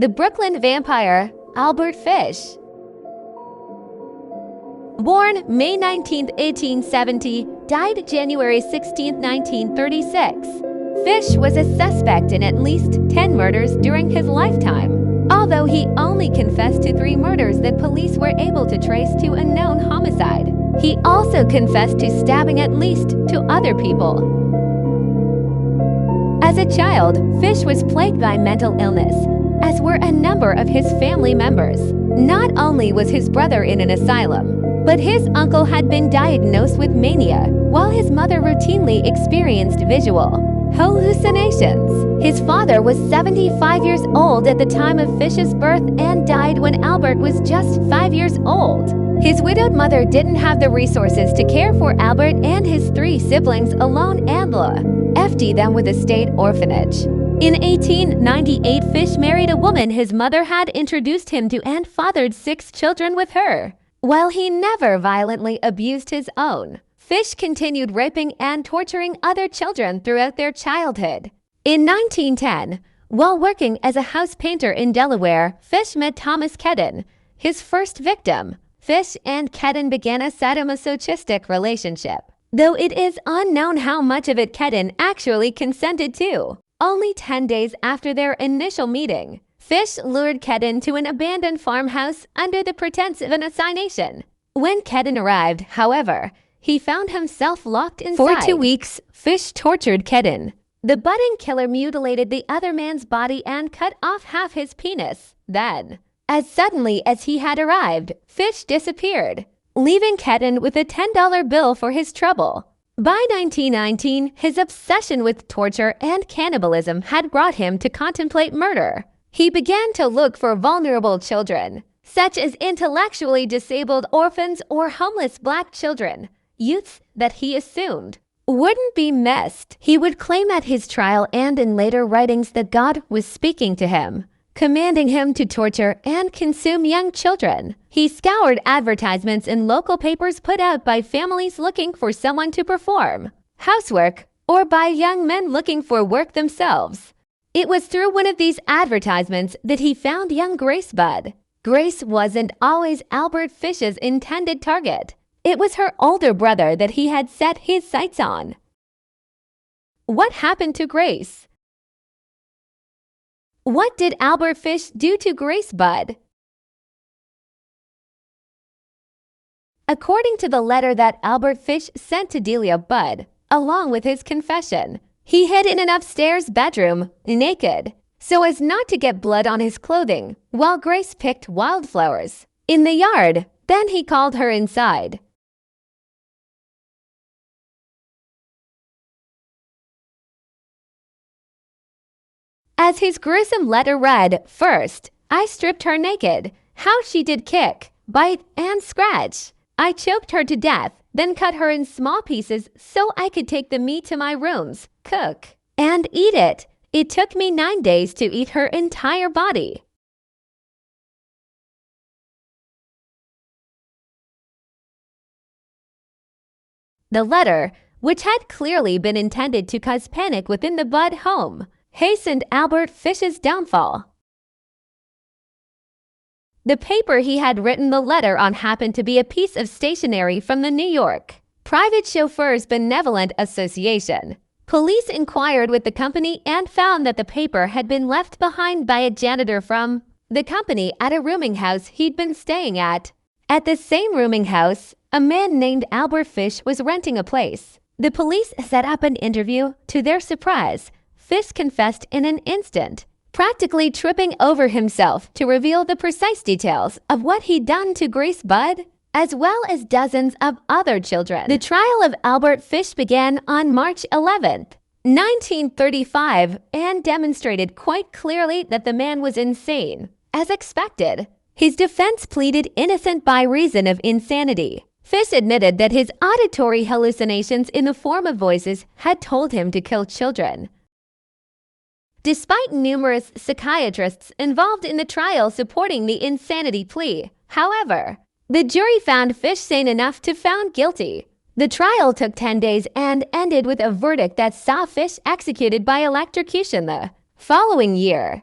The Brooklyn vampire, Albert Fish. Born May 19, 1870, died January 16, 1936. Fish was a suspect in at least 10 murders during his lifetime, although he only confessed to 3 murders that police were able to trace to a known homicide. He also confessed to stabbing at least 2 other people. As a child, Fish was plagued by mental illness, as were a number of his family members. Not only was his brother in an asylum, but his uncle had been diagnosed with mania, while his mother routinely experienced visual hallucinations. His father was 75 years old at the time of Fish's birth and died when Albert was just 5 years old. His widowed mother didn't have the resources to care for Albert and his 3 siblings alone and left them with a state orphanage. In 1898, Fish married a woman his mother had introduced him to and fathered 6 children with her. While he never violently abused his own, Fish continued raping and torturing other children throughout their childhood. In 1910, while working as a house painter in Delaware, Fish met Thomas Kedden, his first victim. Fish and Kedden began a sadomasochistic relationship, though it is unknown how much of it Kedden actually consented to. Only 10 days after their initial meeting, Fish lured Kedden to an abandoned farmhouse under the pretense of an assignation. When Kedden arrived, however, he found himself locked inside. For 2 weeks, Fish tortured Kedden. The budding killer mutilated the other man's body and cut off half his penis. Then, as suddenly as he had arrived, Fish disappeared, leaving Kedden with a $10 bill for his trouble. By 1919, his obsession with torture and cannibalism had brought him to contemplate murder. He began to look for vulnerable children, such as intellectually disabled orphans or homeless black children, youths that he assumed wouldn't be missed. He would claim at his trial and in later writings that God was speaking to him, commanding him to torture and consume young children. He scoured advertisements in local papers put out by families looking for someone to perform housework or by young men looking for work themselves. It was through one of these advertisements that he found young Grace Budd. Grace wasn't always Albert Fish's intended target. It was her older brother that he had set his sights on. What happened to Grace? What did Albert Fish do to Grace Budd? According to the letter that Albert Fish sent to Delia Budd, along with his confession, he hid in an upstairs bedroom, naked, so as not to get blood on his clothing, while Grace picked wildflowers in the yard. Then he called her inside. As his gruesome letter read, first, I stripped her naked. How she did kick, bite, and scratch. I choked her to death, then cut her in small pieces so I could take the meat to my rooms, cook, and eat it. It took me 9 days to eat her entire body. The letter, which had clearly been intended to cause panic within the Budd home, hastened Albert Fish's downfall. The paper he had written the letter on happened to be a piece of stationery from the New York Private Chauffeurs Benevolent Association. Police inquired with the company and found that the paper had been left behind by a janitor from the company at a rooming house he'd been staying at. At the same rooming house, a man named Albert Fish was renting a place. The police set up an interview. To their surprise, Fish confessed in an instant, practically tripping over himself to reveal the precise details of what he'd done to Grace Budd, as well as dozens of other children. The trial of Albert Fish began on March 11th, 1935, and demonstrated quite clearly that the man was insane. As expected, his defense pleaded innocent by reason of insanity. Fish admitted that his auditory hallucinations in the form of voices had told him to kill children. Despite numerous psychiatrists involved in the trial supporting the insanity plea, however, the jury found Fish sane enough to found guilty. The trial took 10 days and ended with a verdict that saw Fish executed by electrocution the following year.